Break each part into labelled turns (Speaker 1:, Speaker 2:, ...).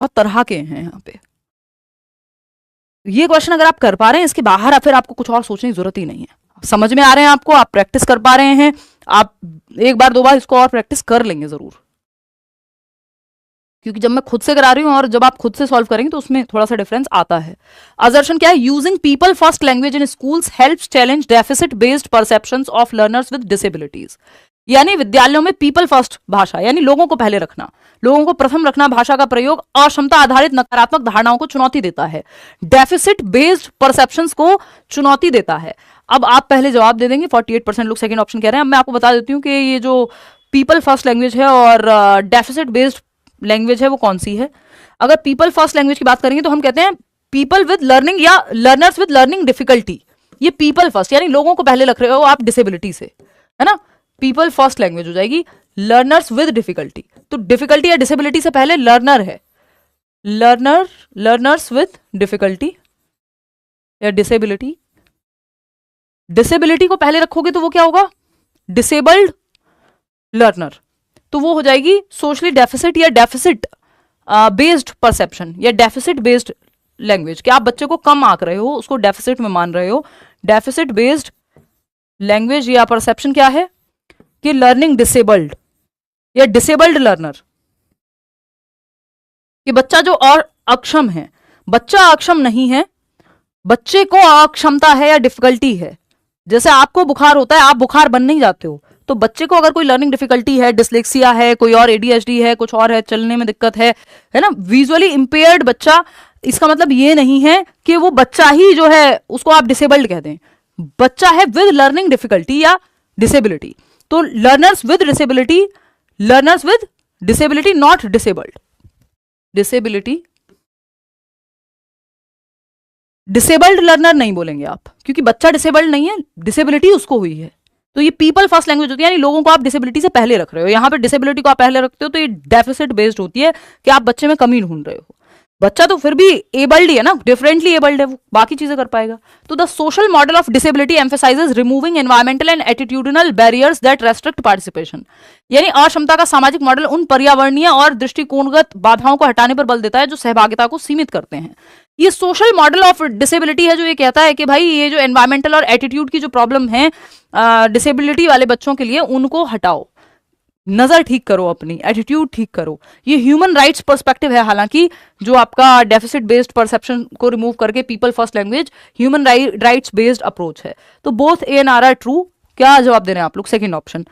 Speaker 1: और तरह के हैं यहाँ पे। ये क्वेश्चन अगर आप कर पा रहे हैं, इसके बाहर फिर आपको कुछ और सोचने की जरूरत ही नहीं है। समझ में आ रहे हैं आपको, आप प्रैक्टिस कर पा रहे हैं, आप एक बार दो बार इसको और प्रैक्टिस कर लेंगे जरूर, क्योंकि जब मैं खुद से करा रही हूं और जब आप खुद से सॉल्व करेंगे तो उसमें थोड़ा सा डिफरेंस आता है। असर्शन क्या है? Using people first language in schools helps challenge deficit based perceptions of learners with disabilities. यानी विद्यालयों में पीपल फर्स्ट भाषा, यानी लोगों को पहले रखना, लोगों को प्रथम रखना, भाषा का प्रयोग अक्षमता आधारित नकारात्मक धारणाओं को चुनौती देता है, डेफिसिट बेस्ड परसेप्शंस को चुनौती देता है। अब आप पहले जवाब दे देंगे, 48% लोग सेकंड ऑप्शन कह रहे हैं। अब मैं आपको बता देती हूँ कि ये जो पीपल फर्स्ट लैंग्वेज है और डेफिसिट बेस्ड लैंग्वेज है वो कौन सी है। अगर पीपल फर्स्ट लैंग्वेज की बात करेंगे तो हम कहते हैं पीपल विद लर्निंग या लर्नर्स विद लर्निंग डिफिकल्टी। ये पीपल फर्स्ट, यानी लोगों को पहले रख रहे हो आप डिसेबिलिटी से, है ना। पीपल फर्स्ट लैंग्वेज हो जाएगी लर्नर्स विद डिफिकल्टी। तो डिफिकल्टी या डिसेबिलिटी से पहले लर्नर है, लर्नर्स विद डिफिकल्टी या डिसेबिलिटी। डिसेबिलिटी को पहले रखोगे तो वो क्या होगा? Disabled learner. तो वो हो जाएगी सोशली डेफिसिट या डेफिसिट बेस्ड परसेप्शन या डेफिसिट बेस्ड लैंग्वेज, कि आप बच्चे को कम आंक रहे हो, उसको डेफिसिट में मान रहे हो। डेफिसिट बेस्ड लैंग्वेज या परसेप्शन क्या है कि लर्निंग डिसेबल्ड या डिसेबल्ड लर्नर, कि बच्चा जो और अक्षम है, बच्चा अक्षम नहीं है, बच्चे को अक्षमता है या डिफिकल्टी है। जैसे आपको बुखार होता है, आप बुखार बन नहीं जाते हो, तो बच्चे को अगर कोई लर्निंग डिफिकल्टी है, डिसलेक्सिया है, कोई और एडीएचडी है, कुछ और है, चलने में दिक्कत है ना, विजुअली इंपेयर्ड बच्चा, इसका मतलब ये नहीं है कि वो बच्चा ही जो है उसको आप डिसेबल्ड कहते हैं। बच्चा है विद लर्निंग डिफिकल्टी या डिसेबिलिटी। तो learners with disability not disabled. Disabled learner नहीं बोलेंगे आप, क्योंकि बच्चा डिसेबल्ड नहीं है, डिसेबिलिटी उसको हुई है। तो ये पीपल फर्स्ट लैंग्वेज होती है, यानी लोगों को आप डिसेबिलिटी से पहले रख रहे हो। यहां पे डिसेबिलिटी को आप पहले रखते हो तो ये डेफिसिट बेस्ड होती है कि आप बच्चे में कमी ढूंढ रहे हो। बच्चा तो फिर भी एबल्ड ही है ना, डिफरेंटली एबल्ड है, वो बाकी चीजें कर पाएगा। तो the social model of disability emphasises removing environmental and attitudinal barriers that restrict participation. यानी अक्षमता का सामाजिक मॉडल उन पर्यावरणीय और दृष्टिकोणगत बाधाओं को हटाने पर बल देता है जो सहभागिता को सीमित करते हैं। ये सोशल मॉडल ऑफ डिसेबिलिटी है जो ये कहता है कि भाई ये जो एनवायरमेंटल और एटीट्यूड की जो प्रॉब्लम है डिसेबिलिटी वाले बच्चों के लिए, उनको हटाओ, नजर ठीक करो, अपनी एटीट्यूड ठीक करो। ये ह्यूमन राइट्स पर्सपेक्टिव है, हालांकि जो आपका डेफिसिट बेस्ड परसेप्शन को रिमूव करके people first language human rights based approach है। तो both A and R are true. क्या जवाब दे रहे हैं आप लोग? Second option.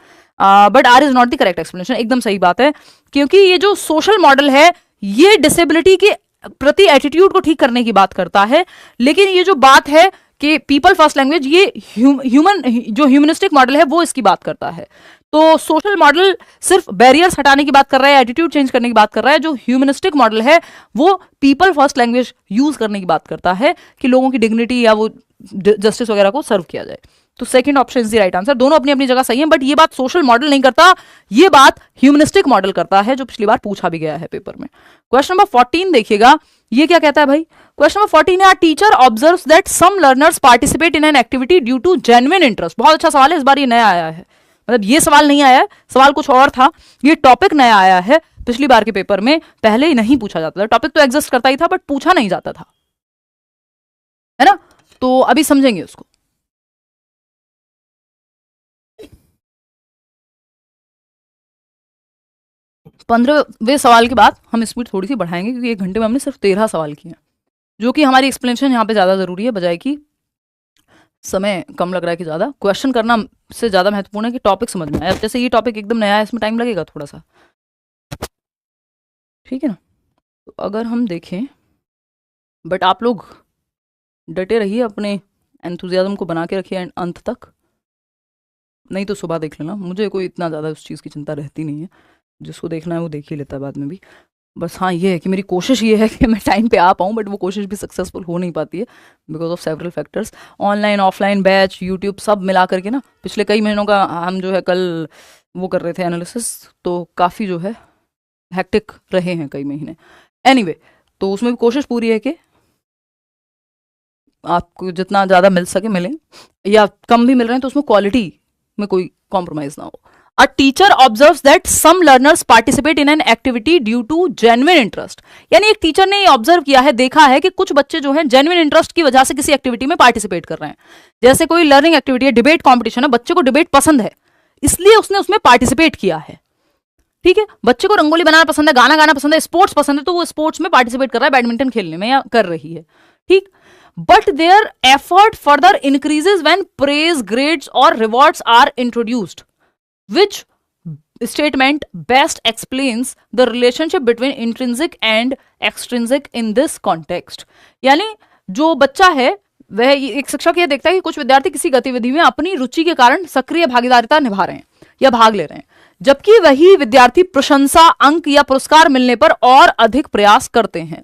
Speaker 1: But R is not the correct explanation. एकदम सही बात है, क्योंकि ये जो सोशल मॉडल है ये डिसेबिलिटी के प्रति एटीट्यूड को ठीक करने की बात करता है, लेकिन ये जो बात है कि पीपल फर्स्ट लैंग्वेज, ये ह्यूमन जो ह्यूमनिस्टिक मॉडल है वो इसकी बात करता है। तो सोशल मॉडल सिर्फ बैरियर्स हटाने की बात कर रहा है, एटीट्यूड चेंज करने की बात कर रहा है। जो ह्यूमनिस्टिक मॉडल है वो पीपल फर्स्ट लैंग्वेज यूज करने की बात करता है कि लोगों की डिग्निटी या वो जस्टिस वगैरह को सर्व किया जाए। तो second option is the right answer. दोनों अपनी अपनी जगह सही है, बट ये बात सोशल मॉडल नहीं करता, ये बात ह्यूमनिस्टिक मॉडल करता है, जो पिछली बार पूछा भी गया है पेपर में। क्वेश्चन नंबर 14 देखिएगा, ये क्या कहता है भाई? क्वेश्चन नंबर 14 है, teacher observes that some learners participate in an activity due to genuine interest. बहुत अच्छा सवाल है, इस बार ये नया आया है, मतलब ये सवाल नहीं आया है, सवाल कुछ और था, ये टॉपिक नया आया है। पिछली बार के पेपर में पहले ही नहीं पूछा जाता था, टॉपिक तो एग्जिस्ट करता ही था बट पूछा नहीं जाता था, है ना। तो अभी समझेंगे उसको। पंद्रहवें सवाल के बाद हम स्पीड थोड़ी सी बढ़ाएंगे, क्योंकि 1 घंटे में हमने सिर्फ 13 सवाल किए हैं, जो कि हमारी एक्सप्लेनेशन यहाँ पे ज्यादा जरूरी है, बजाय कि समय कम लग रहा है कि ज्यादा क्वेश्चन करना से ज्यादा महत्वपूर्ण है कि टॉपिक समझ में आए। अब जैसे ये टॉपिक एकदम नया है, इसमें टाइम लगेगा थोड़ा सा, ठीक है ना। तो अगर हम देखें, बट आप लोग डटे रहिए, अपने एंथुजियाज्म को बना के रखिए अंत तक, नहीं तो सुबह देख लेना, मुझे कोई इतना ज़्यादा उस चीज़ की चिंता रहती नहीं है, जिसको देखना है वो देख ही लेता है बाद में भी। बस हाँ ये है कि मेरी कोशिश ये है कि मैं टाइम पे आ पाऊँ, बट वो कोशिश भी सक्सेसफुल हो नहीं पाती है because of several factors, online offline batch YouTube सब मिला करके ना। पिछले कई महीनों का हम जो है कल वो कर रहे थे एनालिसिस, तो काफ़ी जो है हेक्टिक रहे हैं कई महीने। एनीवे तो उसमें भी कोशिश पूरी है कि आपको जितना ज़्यादा मिल सके मिले, या कम भी मिल रहे हैं तो उसमें क्वालिटी में कोई कॉम्प्रोमाइज़ ना हो। A teacher observes that some learners participate in an activity due to genuine interest. यानी एक टीचर ने ये ऑब्जर्व किया है, देखा है कि कुछ बच्चे जो हैं जेन्युइन इंटरेस्ट की वजह से किसी एक्टिविटी में पार्टिसिपेट कर रहे हैं। जैसे कोई लर्निंग एक्टिविटी है, डिबेट कॉम्पिटिशन है, बच्चे को डिबेट पसंद है इसलिए उसने उसमें पार्टिसिपेट किया है। ठीक है, बच्चे को रंगोली बनाना पसंद है, गाना गाना पसंद है, स्पोर्ट्स पसंद है, तो वो स्पोर्ट्स में पार्टिसिपेट कर रहा है, बैडमिंटन खेलने में या कर रही है। ठीक, but their effort further increases when praise, grades और rewards are introduced, which statement best explains the relationship between intrinsic and extrinsic in this context? यानी जो बच्चा है वह, एक शिक्षक ये देखता है कि कुछ विद्यार्थी किसी गतिविधि में अपनी रुचि के कारण सक्रिय भागीदारिता निभा रहे हैं या भाग ले रहे हैं, जबकि वही विद्यार्थी प्रशंसा, अंक या पुरस्कार मिलने पर और अधिक प्रयास करते हैं।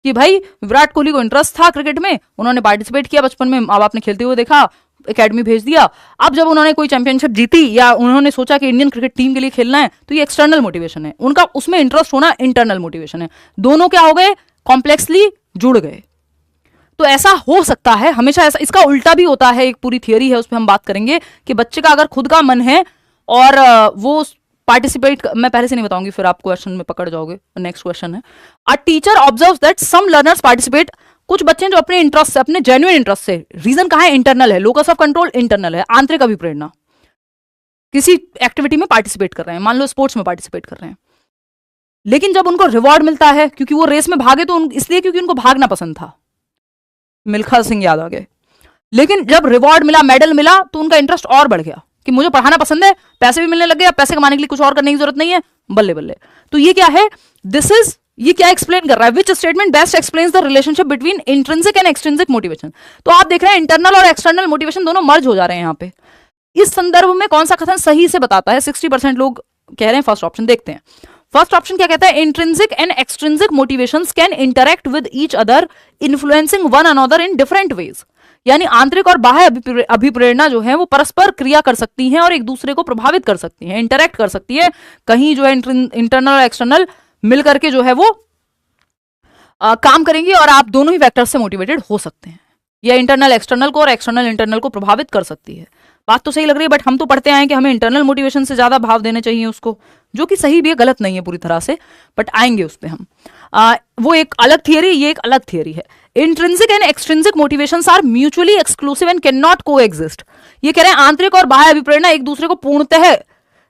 Speaker 1: कि भाई विराट कोहली को इंटरेस्ट था क्रिकेट में, उन्होंने पार्टिसिपेट किया, बचपन में माँ बाप ने खेलते हुए देखा, एकेडमी भेज दिया। अब जब उन्होंने कोई चैंपियनशिप जीती या उन्होंने सोचा कि इंडियन क्रिकेट टीम के लिए खेलना है, तो ये एक्सटर्नल मोटिवेशन है उनका, उसमें इंटरेस्ट होना इंटरनल मोटिवेशन है। दोनों क्या हो गए, कॉम्प्लेक्सली जुड़ गए। तो ऐसा हो सकता है हमेशा, ऐसा इसका उल्टा भी होता है, एक पूरी थियरी है उस पर हम बात करेंगे कि बच्चे का अगर खुद का मन है और वो पार्टिसिपेट, मैं पहले से नहीं बताऊंगी फिर आप क्वेश्चन में पकड़ जाओगे। नेक्स्ट क्वेश्चन है, a teacher observes that some learners participate, कुछ बच्चे जो अपने इंटरेस्ट से, अपने जेन्युइन इंटरेस्ट से, रीजन कहाँ है, इंटरनल है, लोकस ऑफ कंट्रोल इंटरनल है, आंतरिक अभिप्रेरणा, किसी एक्टिविटी में पार्टिसिपेट कर रहे हैं, मान लो स्पोर्ट्स में पार्टिसिपेट कर रहे हैं, लेकिन जब उनको रिवॉर्ड मिलता है, क्योंकि वो रेस में भागे तो इसलिए क्योंकि उनको भागना पसंद था, मिल्खा सिंह याद आ गए, लेकिन जब रिवॉर्ड मिला, मेडल मिला, तो उनका इंटरेस्ट और बढ़ गया कि मुझे पढ़ाना पसंद है, पैसे भी मिलने लगे, अब पैसे कमाने के लिए कुछ और करने की जरूरत नहीं है, बल्ले बल्ले। तो ये क्या है, ये क्या एक्सप्लेन कर रहा है, which statement best explains the relationship between intrinsic and extrinsic motivation. तो आप देख रहे हैं इंटरनल और एक्सटर्नल मोटिवेशन दोनों मर्ज हो जा रहे हैं यहाँ पे। इस संदर्भ में कौन सा कथन सही से बताता है, 60% लोग कह रहे हैं फर्स्ट ऑप्शन। देखते हैं फर्स्ट ऑप्शन क्या कहता है, intrinsic and extrinsic motivations can interact with each other influencing one another in different ways. यानी आंतरिक और बाह्य अभिप्रेरणा जो है वो परस्पर क्रिया कर सकती हैं और एक दूसरे को प्रभावित कर सकती हैं, इंटरेक्ट कर सकती है। कहीं जो है इंटरनल और एक्सटर्नल मिलकर के जो है वो काम करेंगी और आप दोनों ही वेक्टर्स से मोटिवेटेड हो सकते हैं। या इंटरनल एक्सटर्नल को और एक्सटर्नल इंटरनल को प्रभावित कर सकती है। बात तो सही लग रही है, बट हम तो पढ़ते आए कि हमें इंटरनल मोटिवेशन से ज्यादा भाव देने चाहिए उसको, जो कि सही भी है, गलत नहीं है पूरी तरह से, बट आएंगे उस पर हम। वो एक अलग थियरी, ये एक अलग थियरी है। Intrinsic and extrinsic motivations are mutually exclusive and can not coexist. ये कह रहे हैं आंतरिक और बाह्य अभिप्रेरणा एक दूसरे को पूर्णतः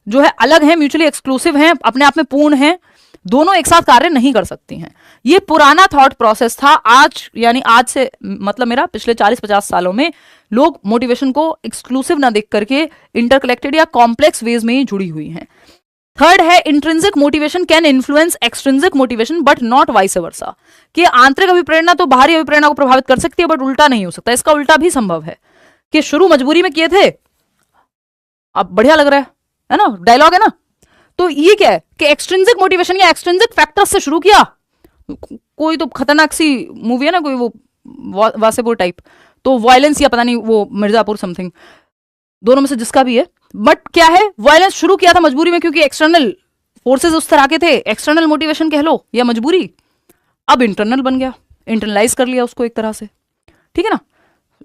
Speaker 1: जो है अलग है, म्यूचुअली एक्सक्लूसिव है, अपने आप में पूर्ण है, दोनों एक साथ कार्य नहीं कर सकती हैं। ये पुराना थॉट प्रोसेस था। आज यानी आज से मतलब मेरा पिछले 40-50 सालों में लोग मोटिवेशन को एक्सक्लूसिव ना देख करके इंटरकनेक्टेड या कॉम्प्लेक्स वेज में ही जुड़ी हुई हैं। थर्ड है, intrinsic motivation can influence extrinsic motivation but not vice versa. कि आंतरिक अभिप्रेरणा तो बाहरी अभिप्रेरणा को प्रभावित कर सकती है, बट उल्टा नहीं हो सकता। इसका उल्टा भी संभव है कि शुरू मजबूरी में किए थे, अब बढ़िया लग रहा है ना, डायलॉग है ना। तो ये क्या है कि एक्सट्रिंसिक मोटिवेशन या एक्सट्रिंसिक फैक्टर्स से शुरू किया। कोई तो खतरनाक सी मूवी है ना, कोई वो वासेपुर टाइप, तो वायलेंस या पता नहीं वो मिर्जापुर समथिंग, दोनों में से जिसका भी है, बट क्या है, वायलेंस शुरू किया था मजबूरी में क्योंकि एक्सटर्नल फोर्सेस उस तरह के थे, एक्सटर्नल मोटिवेशन कह लो या मजबूरी, अब इंटरनल बन गया, इंटरनलाइज कर लिया उसको एक तरह से, ठीक है ना।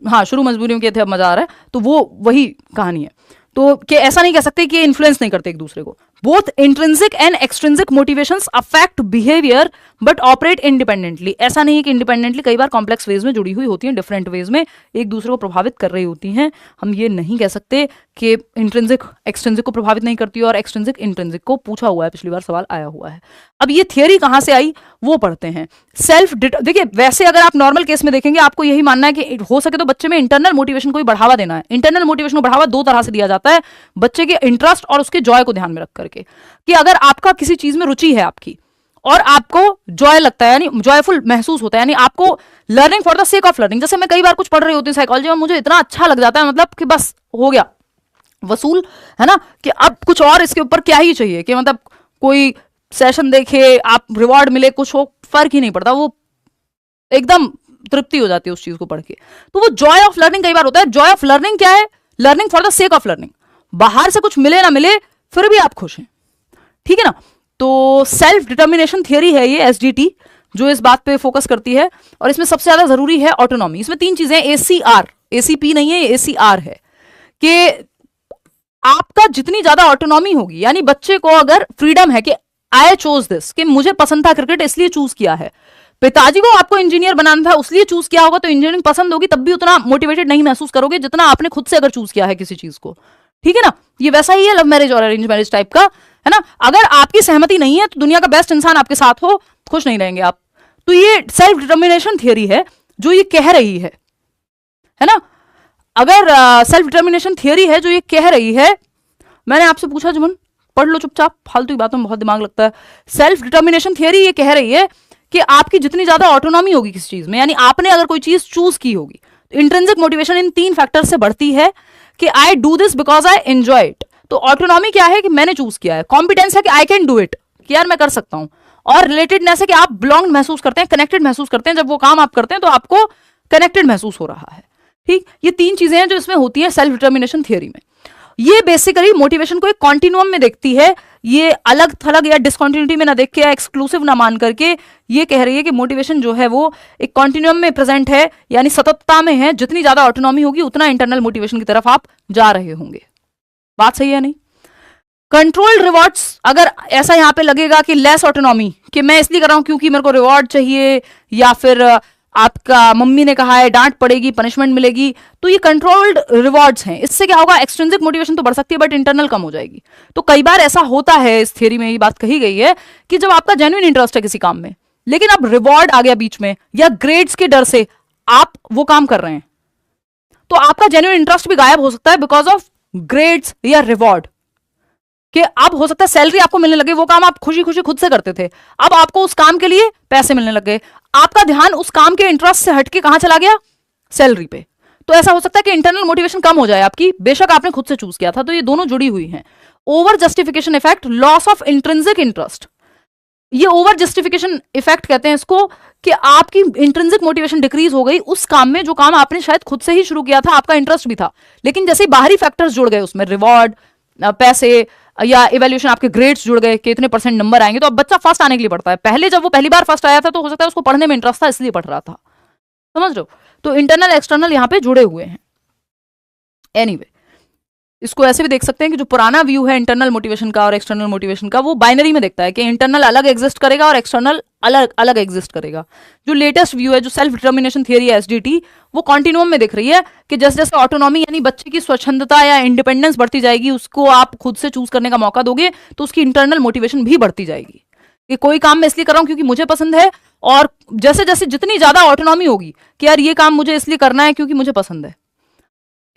Speaker 1: हाँ, शुरू मजबूरी में किए थे, अब मजा आ रहा है, तो वो वही कहानी है। तो कि ऐसा नहीं कह सकते कि इन्फ्लुएंस नहीं करते एक दूसरे को। Both intrinsic and extrinsic motivations affect behaviour but operate independently. ऐसा नहीं है कि इंडिपेंडेंटली, कई बार कॉम्प्लेक्स वेज में जुड़ी हुई होती हैं, डिफरेंट वेज में एक दूसरे को प्रभावित कर रही होती हैं। हम ये नहीं कह सकते कि इंट्रिंसिक एक्सट्रिंसिक को प्रभावित नहीं करती और एक्सट्रिंसिक इंट्रिंसिक को। पूछा हुआ है, पिछली बार सवाल आया हुआ है। अब ये थियरी कहां से आई वो पढ़ते हैं। सेल्फ देखिए, वैसे अगर आप नॉर्मल केस में देखेंगे, आपको यही मानना है कि हो सके तो बच्चे में इंटरनल मोटिवेशन को भी बढ़ावा देना है। इंटरनल मोटिवेशन को बढ़ावा दो तरह से दिया जाता है, बच्चे के इंटरेस्ट और उसके जॉय को ध्यान में रख करके। कि अगर आपका किसी चीज में रुचि है आपकी और आपको जॉय लगता है, यानी जॉयफुल महसूस होता है, यानी आपको learning for the sake of learning. जैसे मैं कई बार कुछ पढ़ रही होती हूँ साइकोलॉजी में, मुझे इतना अच्छा लग जाता है, मतलब कि बस हो गया वसूल, है ना, कि अब कुछ और इसके ऊपर क्या ही चाहिए, कि मतलब कोई सेशन देखे, आप रिवॉर्ड मिले, कुछ हो, फर्क ही नहीं पड़ता, वो एकदम तृप्ति हो जाती है उस चीज को पढ़ के। तो वो जॉय ऑफ लर्निंग कई बार होता है। जॉय ऑफ लर्निंग क्या है, learning for the sake of learning. बाहर से कुछ मिले ना मिले फिर भी आप खुश हैं, ठीक है ना। तो सेल्फ डिटर्मिनेशन थियरी है ये, एसडीटी, जो इस बात पे फोकस करती है। और इसमें सबसे ज्यादा जरूरी है ऑटोनॉमी। इसमें 3 चीजें, एसीआर, एसीपी नहीं है, एसीआर है, कि आपका जितनी ज्यादा ऑटोनॉमी होगी, यानी बच्चे को अगर फ्रीडम है कि आई चोज दिस, कि मुझे पसंद था क्रिकेट इसलिए चूज किया है, पिताजी को आपको इंजीनियर बनाना था उसलिए चूज किया होगा, तो इंजीनियरिंग पसंद होगी तब भी उतना मोटिवेटेड नहीं महसूस करोगे जितना आपने खुद से अगर चूज किया है किसी चीज को। ठीक है ना, ये वैसा ही है लव मैरिज और अरेंज मैरिज टाइप का, है ना। अगर आपकी सहमति नहीं है तो दुनिया का बेस्ट इंसान आपके साथ हो, खुश नहीं रहेंगे आप। तो ये सेल्फ डिटर्मिनेशन थियरी है जो ये कह रही है ना। अगर सेल्फ डिटर्मिनेशन थियरी है जो ये कह रही है, मैंने आपसे पूछा जुमन पढ़ लो चुपचाप, फालतू की बातों में बहुत दिमाग लगता है। सेल्फ डिटर्मिनेशन थियरी ये कह रही है कि आपकी जितनी ज्यादा ऑटोनॉमी होगी किसी चीज में, यानी आपने अगर कोई चीज चूज की होगी, तो इंट्रिंसिक मोटिवेशन इन 3 फैक्टर से बढ़ती है कि I do this because I enjoy it. तो ऑटोनॉमी क्या है कि मैंने चूज किया है, कॉम्पिटेंस है कि आई कैन डू इट, कि यार मैं कर सकता हूं, और रिलेटेडनेस है कि आप बिलोंग महसूस करते हैं, कनेक्टेड महसूस करते हैं, जब वो काम आप करते हैं तो आपको कनेक्टेड महसूस हो रहा है। ठीक, ये 3 चीजें हैं जो इसमें होती है सेल्फ डिटर्मिनेशन थियरी में। ये बेसिकली मोटिवेशन को एक कॉन्टिन्यूम में देखती है, ये अलग थलग या डिसकॉन्टिन्यूटी में ना देख के या एक्सक्लूसिव ना मान करके ये कह रही है कि मोटिवेशन जो है वो एक कॉन्टिन्यूम में प्रेजेंट है, यानी सततता में है। जितनी ज्यादा ऑटोनॉमी होगी उतना इंटरनल मोटिवेशन की तरफ आप जा रहे होंगे। बात सही है नहीं? कंट्रोल्ड रिवॉर्ड्स, अगर ऐसा यहां पे लगेगा कि लेस ऑटोनॉमी, कि मैं इसलिए कर रहा हूं क्योंकि मेरे को रिवॉर्ड चाहिए, या फिर आपका मम्मी ने कहा है डांट पड़ेगी, पनिशमेंट मिलेगी, तो ये कंट्रोल्ड रिवॉर्ड्स हैं। इससे क्या होगा, एक्सट्रिंसिक मोटिवेशन तो बढ़ सकती है बट इंटरनल कम हो जाएगी। तो कई बार ऐसा होता है, इस थियरी में ये बात कही गई है कि जब आपका जेन्युइन इंटरेस्ट है किसी काम में, लेकिन अब रिवॉर्ड आ गया बीच में या ग्रेड्स के डर से आप वो काम कर रहे हैं, तो आपका जेन्युइन इंटरेस्ट भी गायब हो सकता है बिकॉज ऑफ ग्रेड्स या रिवॉर्ड। कि अब हो सकता है सैलरी आपको मिलने लगे, वो काम आप खुशी खुशी खुद से करते थे, अब आपको उस काम के लिए पैसे मिलने लगे, आपका ध्यान उस काम के इंटरेस्ट से हटके कहां चला गया, सैलरी पे। तो ऐसा हो सकता है कि इंटरनल मोटिवेशन कम हो जाए आपकी, बेशक आपने खुद से चूज किया था। तो ये दोनों जुड़ी हुई हैं। Over justification effect, loss of intrinsic interest, ये ओवर जस्टिफिकेशन इफेक्ट कहते हैं इसको, कि आपकी इंट्रिंसिक मोटिवेशन डिक्रीज हो गई उस काम में जो काम आपने शायद खुद से ही शुरू किया था, आपका इंटरेस्ट भी था, लेकिन जैसे बाहरी फैक्टर्स जुड़ गए उसमें, रिवॉर्ड, पैसे या इवैल्यूएशन, आपके ग्रेड्स जुड़ गए कि इतने परसेंट नंबर आएंगे, तो अब बच्चा फर्स्ट आने के लिए पढ़ता है। पहले जब वो पहली बार फर्स्ट आया था तो हो सकता है उसको पढ़ने में इंटरेस्ट था इसलिए पढ़ रहा था, समझ रहे हो। तो इंटरनल एक्सटर्नल यहां पे जुड़े हुए हैं। एनीवे, इसको ऐसे भी देख सकते हैं कि जो पुराना व्यू है इंटरनल मोटिवेशन का और एक्सटर्नल मोटिवेशन का, वो बाइनरी में देखता है कि इंटरनल अलग एग्जिस्ट करेगा और एक्सटर्नल अलग अलग एग्जिस्ट करेगा। जो लेटेस्ट व्यू है, जो सेल्फ डिटर्मिनेशन थियरी है एसडीटी, वो कॉन्टिन्यूम में दिख रही है कि जैसे जैसे ऑटोनॉमी यानी बच्चे की स्वच्छंदता या इंडिपेंडेंस बढ़ती जाएगी, उसको आप खुद से चूज करने का मौका दोगे, तो उसकी इंटरनल मोटिवेशन भी बढ़ती जाएगी कि कोई काम मैं इसलिए कर रहा हूं क्योंकि मुझे पसंद है। और जैसे जैसे जितनी ज्यादा ऑटोनॉमी होगी कि यार ये काम मुझे इसलिए करना है क्योंकि मुझे पसंद है,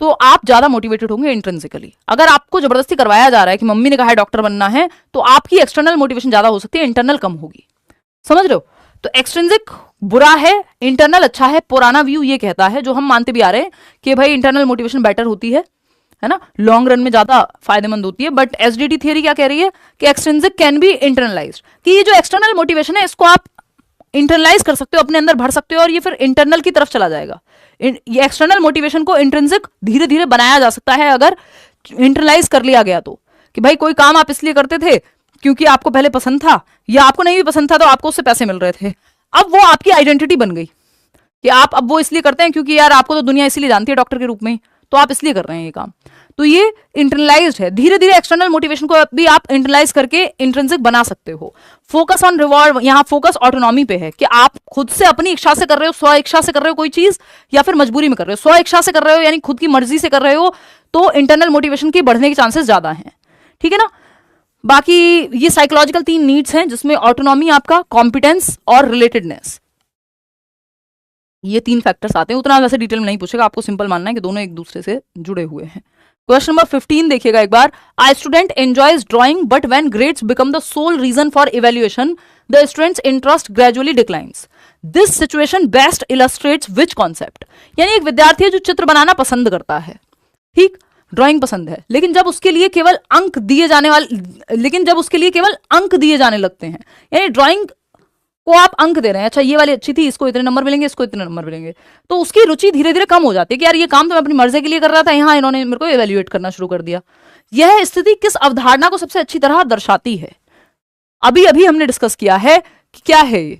Speaker 1: तो आप ज्यादा मोटिवेटेड होंगे इंट्रिंसिकली। अगर आपको जबरदस्ती करवाया जा रहा है कि मम्मी ने कहा है डॉक्टर बनना है, तो आपकी एक्सटर्नल मोटिवेशन ज्यादा हो सकती है, इंटरनल कम होगी। समझ रहे हो? तो एक्सट्रिंसिक बुरा है, इंटरनल अच्छा है। पुराना व्यू ये कहता है, जो हम मानते भी आ रहे हैं, कि भाई इंटरनल मोटिवेशन बेटर होती है ना, लॉन्ग रन में ज्यादा फायदेमंद होती है। बट एसडीटी थियरी क्या कह रही है कि एक्सट्रिंसिक कैन बी इंटरनलाइज्ड, कि ये जो एक्सटर्नल मोटिवेशन है इसको आप इंटरनलाइज कर सकते हो, अपने अंदर भर सकते हो, और ये फिर इंटरनल की तरफ चला जाएगा। ये एक्सटर्नल मोटिवेशन को इंट्रिंसिक धीरे धीरे बनाया जा सकता है अगर इंटरनलाइज कर लिया गया तो, कि भाई कोई काम आप इसलिए करते थे क्योंकि आपको पहले पसंद था, या आपको नहीं भी पसंद था तो आपको उससे पैसे मिल रहे थे, अब वो आपकी आइडेंटिटी बन गई कि आप अब वो इसलिए करते हैं क्योंकि यार आपको तो दुनिया इसलिए जानती है डॉक्टर के रूप में, तो आप इसलिए कर रहे हैं ये काम। तो ये इंटरनलाइज्ड है। धीरे धीरे एक्सटर्नल मोटिवेशन को भी आप इंटरनलाइज करके इंट्रिंसिक बना सकते हो। फोकस ऑन रिवॉर्ड, यहाँ फोकस ऑटोनॉमी पे है कि आप खुद से अपनी इच्छा से कर रहे हो, स्व इच्छा से कर रहे हो कोई चीज, या फिर मजबूरी में कर रहे हो। स्व इच्छा से कर रहे हो यानी खुद की मर्जी से कर रहे हो, तो इंटरनल मोटिवेशन के बढ़ने के चांसेस ज्यादा हैं। ठीक है ना। बाकी ये साइकोलॉजिकल 3 नीड्स हैं जिसमें ऑटोनॉमी, आपका कॉम्पिटेंस और रिलेटेडनेस, ये 3 फैक्टर्स आते हैं। उतना वैसे डिटेल में नहीं पूछेगा, आपको सिंपल मानना है कि दोनों एक दूसरे से जुड़े हुए हैं। क्वेश्चन नंबर 15 देखिएगा एक बार। A student enjoys drawing but when grades become the sole reason for evaluation the students interest gradually declines. This situation best illustrates which concept. यानी एक विद्यार्थी है जो चित्र बनाना पसंद करता है, ठीक, ड्राइंग पसंद है, लेकिन जब उसके लिए केवल अंक दिए जाने लगते हैं, यानी ड्राइंग को आप अंक दे रहे हैं, अच्छा ये वाली अच्छी थी, इसको इतने नंबर मिलेंगे, इसको इतने नंबर मिलेंगे, तो उसकी रुचि धीरे धीरे कम हो जाती है कि यार ये काम तो मैं अपनी मर्जी के लिए कर रहा था, यहाँ इन्होंने मेरे को इवेल्युएट करना शुरू कर दिया। यह स्थिति किस अवधारणा को सबसे अच्छी तरह दर्शाती है? अभी अभी हमने डिस्कस किया है कि क्या है ये।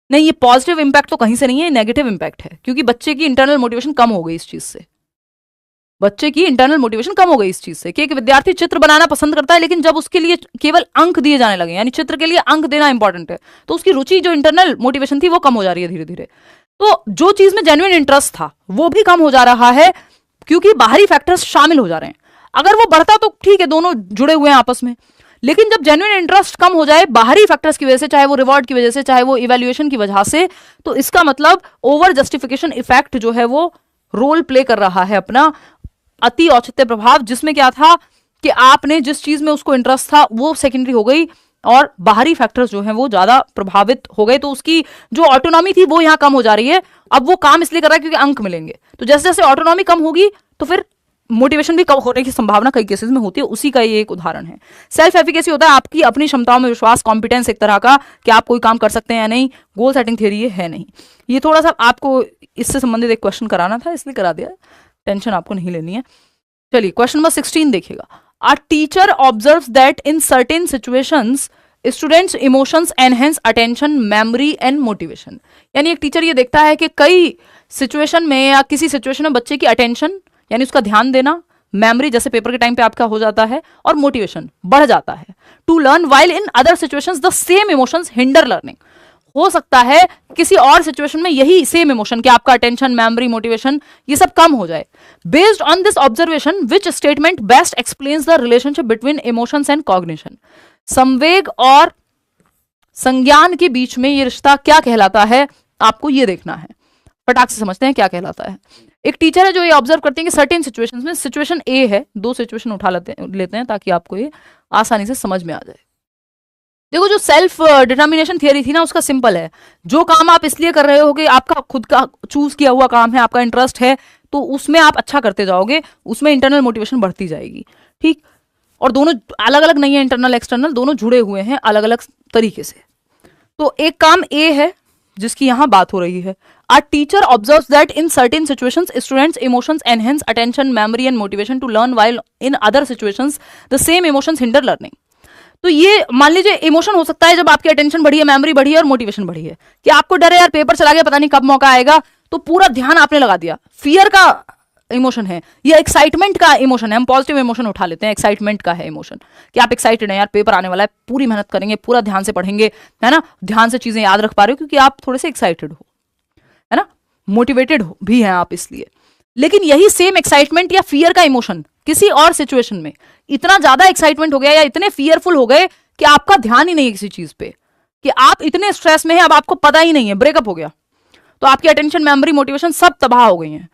Speaker 1: नहीं, ये पॉजिटिव इंपैक्ट तो कहीं से नहीं है, नेगेटिव इंपैक्ट है, क्योंकि बच्चे की इंटरनल मोटिवेशन कम हो गई इस चीज से। बच्चे की इंटरनल मोटिवेशन कम हो गई इस चीज से कि एक विद्यार्थी चित्र बनाना पसंद करता है, लेकिन जब उसके लिए केवल अंक दिए जाने लगे, यानी चित्र के लिए अंक देना इंपॉर्टेंट है, तो उसकी रुचि जो इंटरनल मोटिवेशन थी वो कम हो जा रही है धीरे धीरे। तो जो चीज में जेन्युइन इंटरेस्ट था वो भी कम हो जा रहा है, क्योंकि बाहरी फैक्टर्स शामिल हो जा रहे हैं। अगर वो बढ़ता तो ठीक है, दोनों जुड़े हुए हैं आपस में, लेकिन जब जेन्युइन इंटरेस्ट कम हो जाए बाहरी फैक्टर्स की वजह से, चाहे वो रिवॉर्ड की वजह से, चाहे वो इवैल्यूएशन की वजह से, तो इसका मतलब ओवर जस्टिफिकेशन इफेक्ट जो है वो रोल प्ले कर रहा है अपना, अति औचित्य प्रभाव, जिसमें क्या था कि आपने जिस चीज में उसको इंटरेस्ट था वो सेकेंडरी हो गई और बाहरी फैक्टर्स जो हैं वो ज्यादा प्रभावित हो गए, तो उसकी जो ऑटोनॉमी थी वो यहां कम हो जा रही है। अब वो काम इसलिए कर रहा है क्योंकि अंक मिलेंगे, तो जैसे जैसे ऑटोनॉमी कम होगी तो फिर मोटिवेशन भी कम होने की संभावना कई केसेस में होती है। उसी का ये एक उदाहरण है। सेल्फ एफिकेसी होता है आपकी अपनी क्षमताओं में विश्वास, कॉम्पिटेंस एक तरह का कि आप कोई काम कर सकते हैं या नहीं। गोल सेटिंग थियरी ये है नहीं। ये थोड़ा सा आपको इससे संबंधित एक क्वेश्चन कराना था, इसलिए करा दिया, टेंशन आपको नहीं लेनी है। चलिए क्वेश्चन नंबर 16 देखिएगा। अ teacher observes that in certain situations students emotions enhance attention, memory and motivation. यानी एक टीचर ये देखता है कि कई सिचुएशन में या किसी सिचुएशन में बच्चे की अटेंशन यानी उसका ध्यान देना, मेमोरी जैसे पेपर के टाइम पे आपका हो जाता है, और मोटिवेशन बढ़ जाता है। To learn while in other situations the same emotions hinder learning. हो सकता है किसी और सिचुएशन में यही सेम इमोशन कि आपका अटेंशन, मेमोरी, मोटिवेशन ये सब कम हो जाए। Based on this observation which statement best explains the relationship between emotions and cognition. संवेग और संज्ञान के बीच में ये रिश्ता क्या कहलाता है, आपको ये देखना है। फटाक से समझते हैं क्या कहलाता है। एक टीचर है जो ये ऑब्जर्व करते हैं कि सर्टेन सिचुएशंस में, सिचुएशन ए है, दो सिचुएशन उठा लेते हैं ताकि आपको ये आसानी से समझ में आ जाए। देखो जो सेल्फ डिटर्मिनेशन थियरी थी ना, उसका सिंपल है, जो काम आप इसलिए कर रहे हो कि आपका खुद का चूज किया हुआ काम है, आपका इंटरेस्ट है, तो उसमें आप अच्छा करते जाओगे, उसमें इंटरनल मोटिवेशन बढ़ती जाएगी। ठीक, और दोनों अलग अलग नहीं है, इंटरनल एक्सटर्नल दोनों जुड़े हुए हैं अलग अलग तरीके से। तो एक काम ए है जिसकी यहां बात हो रही है। A teacher observes that in certain situations students emotions enhance attention, memory and motivation to learn while in other situations the same emotions hinder learning. तो ये मान लीजिए इमोशन हो सकता है जब आपकी अटेंशन बढ़ी है, मेमोरी बढ़ी है और मोटिवेशन बढ़ी है, कि आपको डर है यार पेपर चला गया, पता नहीं कब मौका आएगा, तो पूरा ध्यान आपने लगा दिया। फियर का इमोशन है या एक्साइटमेंट का इमोशन है, हम पॉजिटिव इमोशन उठा लेते हैं, एक्साइटमेंट का है इमोशन कि आप एक्साइटेड हैं यार, पेपर आने वाला है, पूरी मेहनत करेंगे, पूरा ध्यान से पढ़ेंगे, है ना, ध्यान से चीजें याद रख पा रहे हो क्योंकि आप थोड़े से एक्साइटेड हो, है ना, मोटिवेटेड भी हैं आप इसलिए। लेकिन यही सेम एक्साइटमेंट या फियर का इमोशन किसी और सिचुएशन में इतना ज्यादा एक्साइटमेंट हो गया या इतने फियरफुल हो गए कि आपका ध्यान ही नहीं है किसी चीज पे, कि आप इतने स्ट्रेस में हैं, अब आपको पता ही नहीं है, ब्रेकअप हो गया, तो आपकी अटेंशन, मेमोरी, मोटिवेशन सब तबाह हो गई हैं।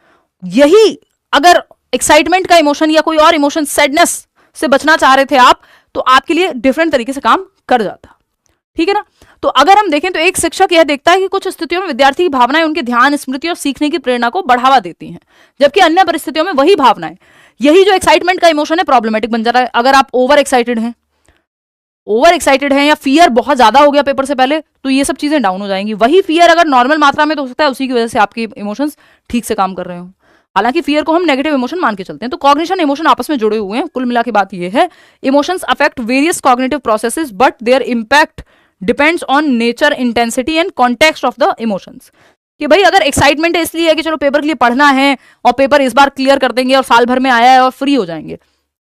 Speaker 1: यही अगर एक्साइटमेंट का इमोशन या कोई और इमोशन, सैडनेस से बचना चाह रहे थे आप, तो आपके लिए डिफरेंट तरीके से काम कर जाता। ठीक है ना। तो अगर हम देखें तो एक शिक्षक यह देखता है कि कुछ स्थितियों में विद्यार्थी की भावनाएं उनके ध्यान, स्मृति और सीखने की प्रेरणा को बढ़ावा देती हैं, जबकि अन्य परिस्थितियों में वही भावनाएं, यही जो एक्साइटमेंट का इमोशन है, प्रॉब्लमेटिक बन जाता है। अगर आप ओवर एक्साइटेड हैं या फियर बहुत ज्यादा हो गया पेपर से पहले, तो ये सब चीजें डाउन हो जाएंगी। वही फियर अगर नॉर्मल मात्रा में तो हो सकता है उसी की वजह से आपके इमोशंस ठीक से काम कर रहे हो। हालांकि फियर को हम नेगेटिव इमोशन मान के चलते हैं। तो कॉग्निशन, इमोशन आपस में जुड़े हुए हैं। कुल मिला के बात ये है, emotions affect various cognitive processes but their impact depends on nature, intensity and context of the emotions. कि भाई अगर एक्साइटमेंट है इसलिए है कि चलो पेपर के लिए पढ़ना है और पेपर इस बार क्लियर कर देंगे और साल भर में आया है और फ्री हो जाएंगे,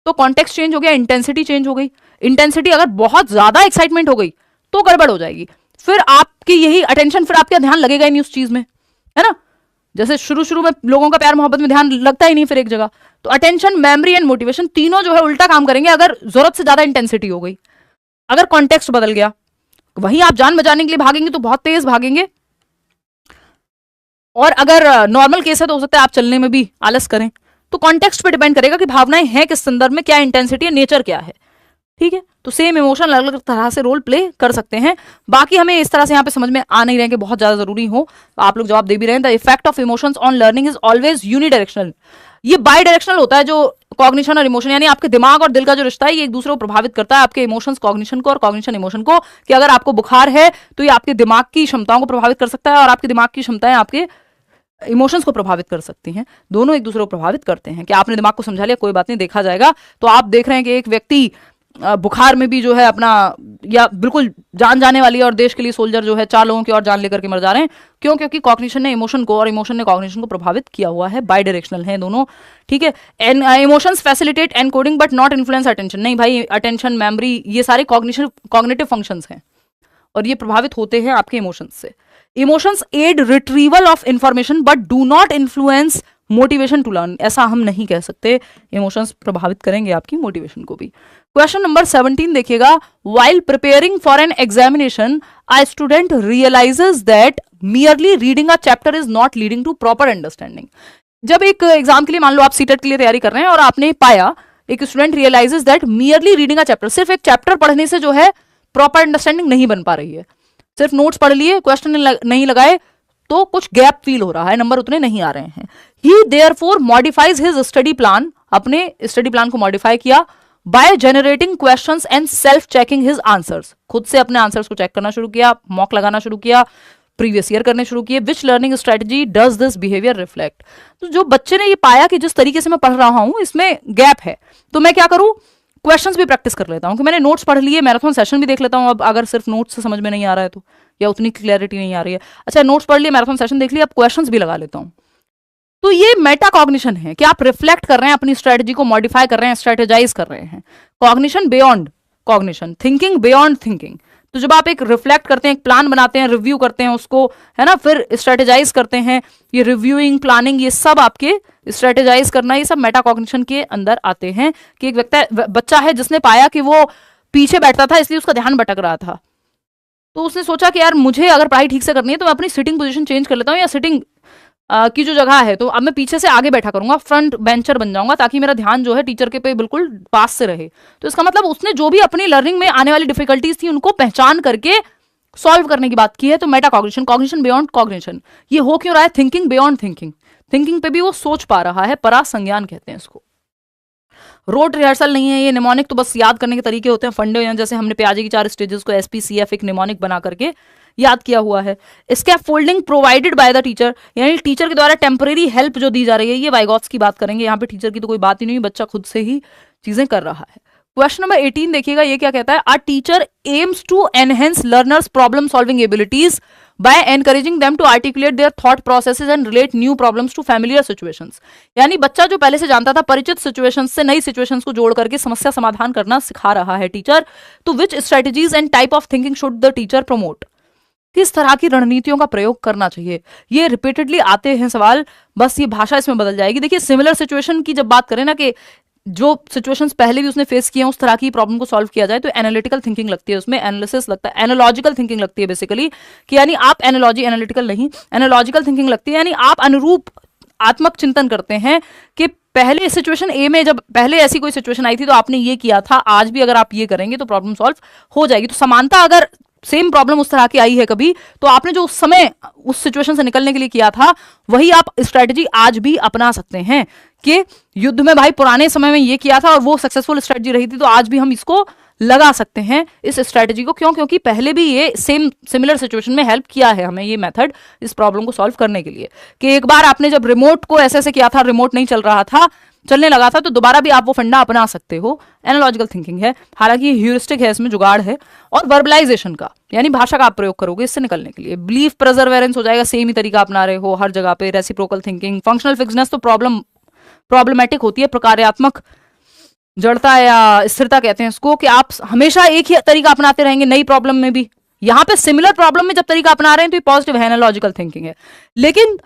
Speaker 1: तो कॉन्टेक्स्ट चेंज हो गया, इंटेंसिटी चेंज हो गई। इंटेंसिटी अगर बहुत ज्यादा एक्साइटमेंट हो गई तो गड़बड़ हो जाएगी, फिर आपकी यही अटेंशन, फिर आपका ध्यान लगेगा ही नहीं उस चीज में, है ना। जैसे शुरू में लोगों का प्यार मोहब्बत में ध्यान लगता ही नहीं फिर एक जगह। तो अटेंशन, मेमोरी एंड मोटिवेशन तीनों जो है उल्टा काम करेंगे अगर जरूरत से ज्यादा इंटेंसिटी हो गई। अगर कॉन्टेक्स्ट बदल गया, वहीं आप जान बचाने के लिए भागेंगे तो बहुत तेज भागेंगे, और अगर नॉर्मल केस है तो हो सकता है आप चलने में भी आलस करें। तो कॉन्टेक्स्ट पे डिपेंड करेगा कि भावनाएं हैं किस संदर्भ में, क्या इंटेंसिटी है, नेचर क्या है। ठीक है। तो सेम इमोशन अलग अलग तरह से रोल प्ले कर सकते हैं। बाकी हमें इस तरह से यहाँ पे समझ में आ नहीं रहे कि बहुत ज्यादा जरूरी हो, आप लोग जवाब दे भी रहे हैं। The effect of emotions on learning is always unidirectional. ये बाई डायरेक्शनल होता है, जो कॉग्निशन और इमोशन, यानी आपके दिमाग और दिल का जो रिश्ता है ये एक दूसरे को प्रभावित करता है, आपके इमोशंस कॉग्निशन को और कॉग्निशन इमोशन को। कि अगर आपको बुखार है तो ये आपके दिमाग की क्षमताओं को प्रभावित कर सकता है और आपके दिमाग की क्षमताएं आपके इमोशंस को प्रभावित कर सकती हैं। दोनों एक दूसरे को प्रभावित करते हैं। कि आपने दिमाग को समझा लिया, कोई बात नहीं, देखा जाएगा। तो आप देख रहे हैं कि एक व्यक्ति बुखार में भी जो है अपना या बिल्कुल जान जाने वाली है, और देश के लिए सोल्जर जो है 4 लोगों की और जान लेकर के मर जा रहे हैं। क्यों? क्योंकि कॉग्निशन ने इमोशन को और इमोशन ने कॉग्निशन को प्रभावित किया हुआ है, बाई डायरेक्शनल है दोनों, ठीक है। Emotions facilitate encoding but not influence attention. नहीं भाई, अटेंशन, मेमोरी, ये सारे कॉग्निटिव फंक्शंस हैं और ये प्रभावित होते हैं आपके इमोशंस से। Emotions aid retrieval of information but do not influence motivation to learn. ऐसा हम नहीं कह सकते, इमोशंस प्रभावित करेंगे आपकी मोटिवेशन को भी। क्वेश्चन नंबर 17 देखिएगा, while preparing for an examination a student realizes that merely reading a chapter is not leading to proper understanding. जब एक एग्जाम के लिए, मान लो आप सीटेट के लिए तैयारी कर रहे हैं और आपने पाया, एक student realizes that merely reading a chapter, सिर्फ एक चैप्टर पढ़ने से जो है प्रॉपर अंडरस्टैंडिंग नहीं बन पा रही है, सिर्फ नोट्स पढ़ लिए, क्वेश्चन नहीं लगाए, तो कुछ गैप फील हो रहा है, नंबर उतने नहीं आ रहे हैं। He therefore modifies his study plan, अपने स्टडी प्लान को मॉडिफाई किया by generating questions and self checking his answers. खुद से अपने आंसर्स को चेक करना शुरू किया, मॉक लगाना शुरू किया, प्रीवियस ईयर करने शुरू किए। Which learning strategy does this behaviour reflect. तो जो बच्चे ने ये पाया कि जिस तरीके से मैं पढ़ रहा हूं इसमें गैप है, तो मैं क्या करूं, क्वेश्चंस भी प्रैक्टिस कर लेता हूं कि मैंने नोट्स पढ़ लिए, मैराथन सेशन भी देख लेता हूं। अब अगर सिर्फ नोट्स से समझ में नहीं आ रहा है तो, या उतनी क्लैरिटी नहीं आ रही है, अच्छा नोट्स पढ़ लिए, मैराथन सेशन देख लिया, अब क्वेश्चंस भी लगा लेता हूं। तो ये मेटा कॉग्निशन है कि आप रिफ्लेक्ट कर रहे हैं, अपनी स्ट्रेटजी को मॉडिफाई कर रहे हैं, स्ट्रेटेजाइज कर रहे हैं। Cognition beyond cognition, thinking beyond thinking. तो जब आप एक रिफ्लेक्ट करते हैं, एक प्लान बनाते हैं, रिव्यू करते हैं उसको, है ना, फिर स्ट्रेटेजाइज करते हैं, ये रिव्यूइंग, प्लानिंग, ये सब आपके स्ट्रेटेजाइज करना, ये सब मेटा कॉग्निशन के अंदर आते हैं। कि एक बच्चा है जिसने पाया कि वो पीछे बैठता था इसलिए उसका ध्यान भटक रहा था, तो उसने सोचा कि यार मुझे अगर पढ़ाई ठीक से करनी है तो मैं अपनी सिटिंग पोजीशन चेंज कर लेता हूँ, या सिटिंग की जो जगह है तो अब मैं पीछे से आगे बैठा करूंगा, फ्रंट बेंचर बन जाऊंगा, ताकि मेरा ध्यान जो है टीचर के पे बिल्कुल पास से रहे। तो इसका मतलब उसने जो भी अपनी लर्निंग में आने वाली डिफिकल्टीज थी उनको पहचान करके सॉल्व करने की बात की है। तो Meta cognition, cognition beyond cognition, ये हो क्यों रहा है, थिंकिंग बियॉन्ड थिंकिंग, थिंकिंग पे भी वो सोच पा रहा है, परासंज्ञान कहते हैं इसको। रोड रिहर्सल नहीं है ये, निमोनिक तो बस याद करने के तरीके होते हैं, फंडे, जैसे हमने पियाजे की 4 स्टेजेस को SPCF एक निमोनिक बना करके याद किया हुआ है। Scaffolding provided by the teacher, यानी टीचर के द्वारा टेम्परेरी हेल्प जो दी जा रही है, ये वाइगॉट्स की बात करेंगे, यहाँ पे टीचर की तो कोई बात ही नहीं, बच्चा खुद से ही चीजें कर रहा है। क्वेश्चन नंबर 18 देखिएगा, ये क्या कहता है, a teacher aims to enhance learners problem solving abilities by encouraging them to articulate their thought processes and relate new problems to familiar situations। यानी बच्चा जो पहले से जानता था, परिचित सिचुएशंस से नई सिचुएशंस को जोड़ करके समस्या समाधान करना सिखा रहा है टीचर। तो which strategies and type of thinking should the teacher promote, किस तरह की रणनीतियों का प्रयोग करना चाहिए। ये रिपीटेडली आते हैं सवाल, बस ये भाषा इसमें बदल जाएगी। देखिए सिमिलर सिचुएशन की जब बात करें ना, कि जो सिचुएशंस पहले भी उसने फेस किए हैं उस तरह की प्रॉब्लम को सॉल्व किया जाए, तो एनालिटिकल थिंकिंग लगती है उसमें, एनालिसिस लगता है, एनालॉजिकल थिंकिंग लगती है बेसिकली, कि यानी आप एनालॉजी, एनालिटिकल नहीं, एनालॉजिकल थिंकिंग लगती है, यानी आप अनुरूप आत्मक चिंतन करते हैं कि पहले सिचुएशन ए में जब पहले ऐसी कोई सिचुएशन आई थी तो आपने ये किया था, आज भी अगर आप ये करेंगे तो प्रॉब्लम सॉल्व हो जाएगी। तो समानता, अगर सेम प्रॉब्लम उस तरह की आई है कभी, तो आपने जो उस समय उस सिचुएशन से निकलने के लिए किया था वही आप स्ट्रेटजी आज भी अपना सकते हैं। कि युद्ध में भाई पुराने समय में ये किया था और वो सक्सेसफुल स्ट्रेटजी रही थी, तो आज भी हम इसको लगा सकते हैं इस स्ट्रेटजी को। क्यों? क्योंकि पहले भी ये सिमिलर सिचुएशन में हेल्प किया है हमें ये मेथड इस प्रॉब्लम को सॉल्व करने के लिए। कि एक बार आपने जब रिमोट को ऐसे किया था, रिमोट नहीं चल रहा था, चलने लगा था, तो दोबारा भी आप वो फंडा अपना सकते हो। एनालॉजिकल थिंकिंग है, हालांकि ह्यूरिस्टिक है, इसमें जुगाड़ है। और वर्बलाइजेशन का, यानी भाषा का आप प्रयोग करोगे इससे निकलने के लिए। बिलीफ परसेवरेंस हो जाएगा, सेम ही तरीका अपना रहे हो हर जगह पे। रेसिप्रोकल थिंकिंग, फंक्शनल फिक्सनेस तो प्रॉब्लमेटिक होती है, प्रकार्यात्मक जड़ता या स्थिरता कहते हैं इसको, कि आप हमेशा एक ही तरीका अपनाते रहेंगे नई प्रॉब्लम में भी। यहां पे सिमिलर प्रॉब्लम में जब तरीका अपना रहे हैं तो ये पॉजिटिव है, एनालॉजिकल थिंकिंग है। लेकिन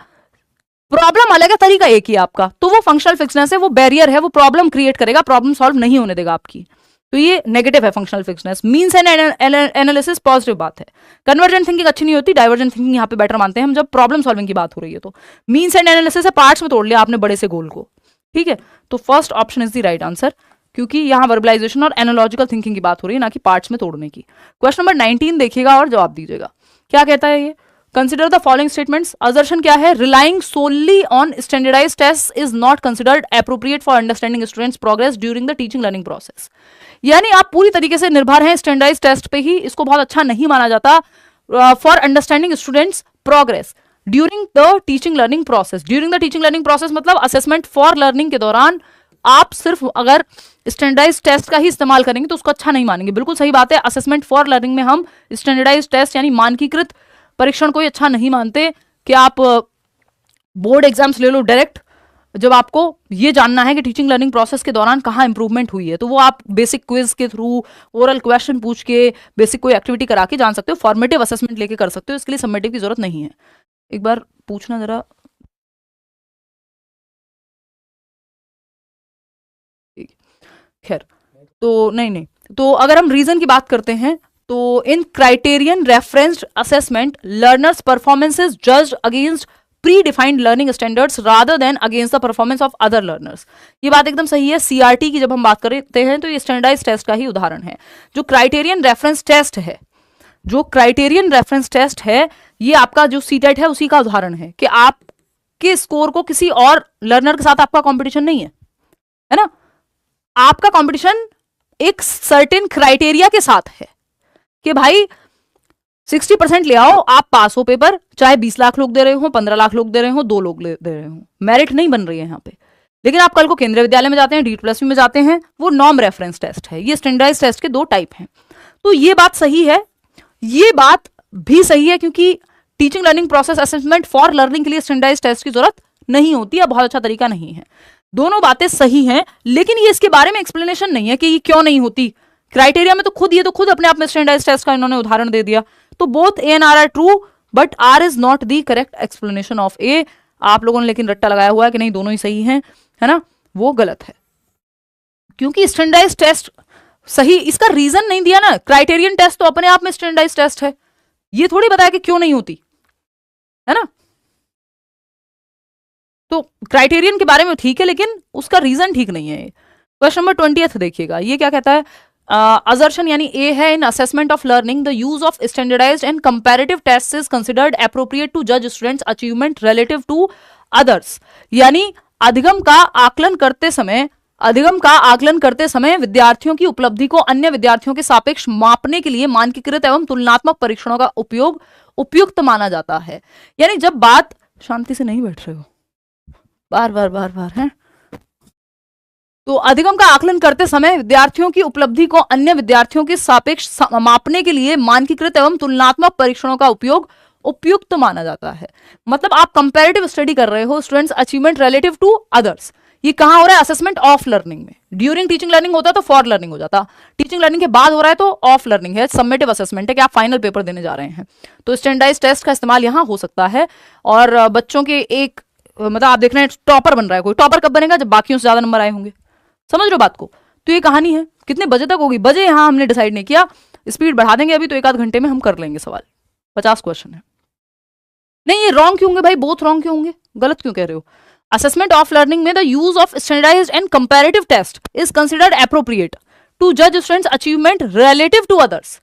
Speaker 1: प्रॉब्लम अलग है, तरीका एक ही आपका, तो वो फंक्शनल फिक्सनेस है, वो बैरियर है, वो प्रॉब्लम क्रिएट करेगा, प्रॉब्लम सॉल्व नहीं होने देगा आपकी। तो ये नेगेटिव है functional fixedness. Means and analysis positive बात है। कन्वर्जेंट थिंकिंग अच्छी नहीं होती, डाइवर्जेंट थिंकिंग यहाँ पे बेटर मानते हैं हम जब प्रॉब्लम सॉल्विंग की बात हो रही है। तो मीन्स एंड एनालिसिस है, पार्ट्स में तोड़ लिया आपने बड़े से गोल को, ठीक है। तो first option is the right answer, क्योंकि यहाँ वर्बलाइजेशन और एनालॉजिकल थिंकिंग की बात हो रही है, ना कि पार्ट्स में तोड़ने की। क्वेश्चन नंबर 19 देखिएगा और जवाब दीजिएगा। क्या कहता है ये, consider the following statements. Assertion क्या है, relying solely on standardised test is not considered appropriate for understanding students progress during the teaching learning process. यानी आप पूरी तरीके से निर्भर हैं स्टैंडर्डाइज्ड टेस्ट पे ही, इसको बहुत अच्छा नहीं माना जाता for understanding students progress during the teaching learning process. During the teaching learning process मतलब असेसमेंट फॉर लर्निंग के दौरान आप सिर्फ अगर स्टैंडर्डाइज टेस्ट का ही इस्तेमाल करेंगे तो उसको अच्छा नहीं मानेंगे। बिल्कुल सही बात है, असेसमेंट फॉर लर्निंग में हम स्टैंडर्डाइज टेस्ट यानी मानकीकृत परीक्षण को ही अच्छा नहीं मानते कि आप बोर्ड एग्जाम्स ले लो डायरेक्ट, जब आपको ये जानना है कि टीचिंग लर्निंग प्रोसेस के दौरान कहाँ इंप्रूवमेंट हुई है, तो वो आप बेसिक क्विज के थ्रू, ओरल क्वेश्चन पूछ के, बेसिक कोई एक्टिविटी करा के जान सकते हो, फॉर्मेटिव असेसमेंट लेके कर सकते हो, इसके लिए सबमिटिव की जरूरत नहीं है। एक बार पूछना जरा, खैर तो नहीं, तो अगर हम रीजन की बात करते हैं तो in criterion referenced assessment learners performances judged against predefined learning standards rather than against the performance of other learners. ये बात एकदम सही है। सीआरटी की जब हम बात करते हैं तो ये स्टैंडर्डाइज टेस्ट का ही उदाहरण है। जो क्राइटेरियन रेफरेंस टेस्ट है, जो क्राइटेरियन रेफरेंस टेस्ट है, ये आपका जो सीटेट है उसी का उदाहरण है कि आपके स्कोर को किसी और लर्नर के साथ आपका कॉम्पिटिशन नहीं है ना, आपका कंपटीशन एक सर्टेन क्राइटेरिया के साथ है कि भाई 60% ले आओ, आप पास हो पेपर, चाहे 20 लाख लोग दे रहे हो, 15 लाख लोग दे रहे हो, 2 लोग दे रहे हो, मेरिट नहीं बन रही है यहाँ पे। लेकिन आप कल को केंद्रीय विद्यालय में जाते हैं, D+V में जाते हैं, वो नॉर्म रेफरेंस टेस्ट है। ये स्टैंडर्डाइज टेस्ट के 2 टाइप हैं। तो ये बात सही है, ये बात भी सही है, क्योंकि teaching learning process assessment for learning के लिए स्टैंडर्डाइज टेस्ट की जरूरत नहीं होती है, बहुत अच्छा तरीका नहीं है। दोनों बातें सही हैं, लेकिन ये इसके बारे में एक्सप्लेनेशन नहीं है कि ये क्यों नहीं होती। क्राइटेरिया में तो खुद अपने आप में स्टैंडर्डाइज टेस्ट का इन्होंने उदाहरण दे दिया। तो both A and R are true, but R is not the correct explanation of A. आप लोगों ने लेकिन रट्टा लगाया हुआ है कि नहीं दोनों ही सही हैं, है ना, वो गलत है, क्योंकि स्टैंडर्डाइज टेस्ट सही, इसका रीजन नहीं दिया ना। क्राइटेरियन टेस्ट तो अपने आप में स्टैंडर्डाइज टेस्ट है, ये थोड़ी बताया कि क्यों नहीं होती, है ना। तो क्राइटेरियन के बारे में ठीक है, लेकिन उसका रीजन ठीक नहीं है। क्वेश्चन नंबर 20 देखिएगा, ये क्या कहता है। असर्शन यानी ए है, in assessment of learning the use of standardised and comparative test is considered appropriate to जज students achievement relative to others. यानी अधिगम का आकलन करते समय विद्यार्थियों की उपलब्धि को अन्य विद्यार्थियों के सापेक्ष मापने के लिए मानकीकृत एवं तुलनात्मक परीक्षणों का उपयोग उपयुक्त माना जाता है। यानी जब बात, शांति से नहीं बैठ रहे हो, बार है। तो अधिगम का आकलन करते समय विद्यार्थियों की उपलब्धि को अन्य विद्यार्थियों के सापेक्ष मापने के लिए मानकीकृत एवं तुलनात्मक परीक्षणों का उपयोग उपयुक्त माना जाता है। मतलब आप कंपैरेटिव स्टडी कर रहे हो, students achievement relative to others. ये कहां हो रहा है? असेसमेंट ऑफ लर्निंग में। ड्यूरिंग टीचिंग लर्निंग होता तो फॉर लर्निंग हो जाता, टीचिंग लर्निंग के बाद हो रहा है तो ऑफ लर्निंग है, सबमिटिव असेसमेंट है कि आप फाइनल पेपर देने जा रहे हैं। तो स्टैंडर्डाइज टेस्ट का इस्तेमाल यहां हो सकता है। और बच्चों के एक, मतलब आप देख रहे हैं टॉपर बन रहा है कोई, टॉपर कब बनेगा? जब बाकियों से ज्यादा नंबर आए होंगे। समझ रहे हो बात को? तो ये कहानी है। कितने बजे तक होगी? बजे यहाँ हमने डिसाइड नहीं किया, स्पीड बढ़ा देंगे अभी, तो 1 आध घंटे में हम कर लेंगे सवाल। 50 क्वेश्चन है। नहीं, ये रॉन्ग क्यों होंगे भाई? बोथ रॉन्ग क्यों होंगे? गलत क्यों कह रहे हो? असेसमेंट ऑफ लर्निंग में the use of standardised and comparative test is considered appropriate to जज students achievement relative to others.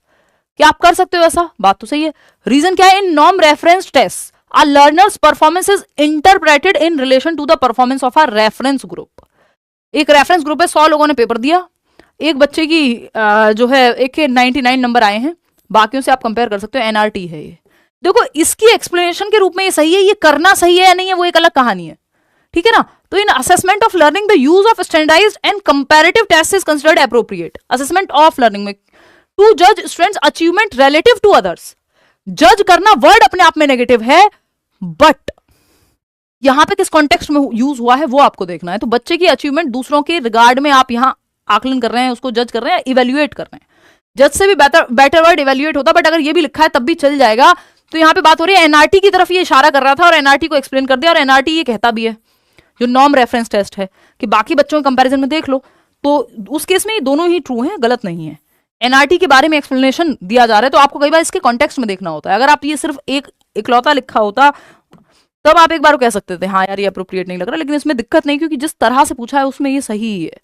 Speaker 1: क्या आप कर सकते हो ऐसा? बात तो सही है। रीजन क्या है? In norm reference test a learner's performance is interpreted in relation to the performance of a reference group। एक रेफरेंस ग्रुप है, 100 लोगों ने पेपर दिया, एक बच्चे की जो है एक के 99 नंबर आए हैं, बाकियों से आप कंपेयर कर सकते हो, एनआरटी है ये। देखो इसकी एक्सप्लेनेशन के रूप में ये सही है, ये करना सही है या नहीं है वो एक अलग कहानी है, ठीक है ना। तो in assessment of learning the use of standardised and comparative test is considered appropriate. Assessment of learning में टू जज students achievement relative to others. जज करना वर्ड अपने आप में नेगेटिव है, बट यहां पे किस कॉन्टेक्स्ट में यूज हुआ है वो आपको देखना है। तो बच्चे की अचीवमेंट दूसरों के रिगार्ड में आप यहां आकलन कर रहे हैं, उसको जज कर रहे हैं, इवेल्युएट कर रहे हैं। जज से भी बेटर वर्ड इवेल्युएट होता, बट अगर ये भी लिखा है तब भी चल जाएगा। तो यहां पे बात हो रही है एनआरटी की तरफ, ये इशारा कर रहा था और एनआरटी को एक्सप्लेन कर दिया, और एनआरटी ये कहता भी है जो नॉर्म रेफरेंस टेस्ट है कि बाकी बच्चों के कंपैरिजन में देख लो। तो उस केस में ये दोनों ही ट्रू हैं, गलत नहीं है। एनआरटी के बारे में एक्सप्लेनेशन दिया जा रहा है तो आपको कई बार इसके कॉन्टेक्स्ट में देखना होता है। अगर आप ये सिर्फ एक इकलौता लिखा होता तब आप एक बार कह सकते थे हाँ यार ये अप्रोप्रिएट नहीं लग रहा, लेकिन इसमें दिक्कत नहीं, क्योंकि जिस तरह से पूछा है उसमें ये सही है।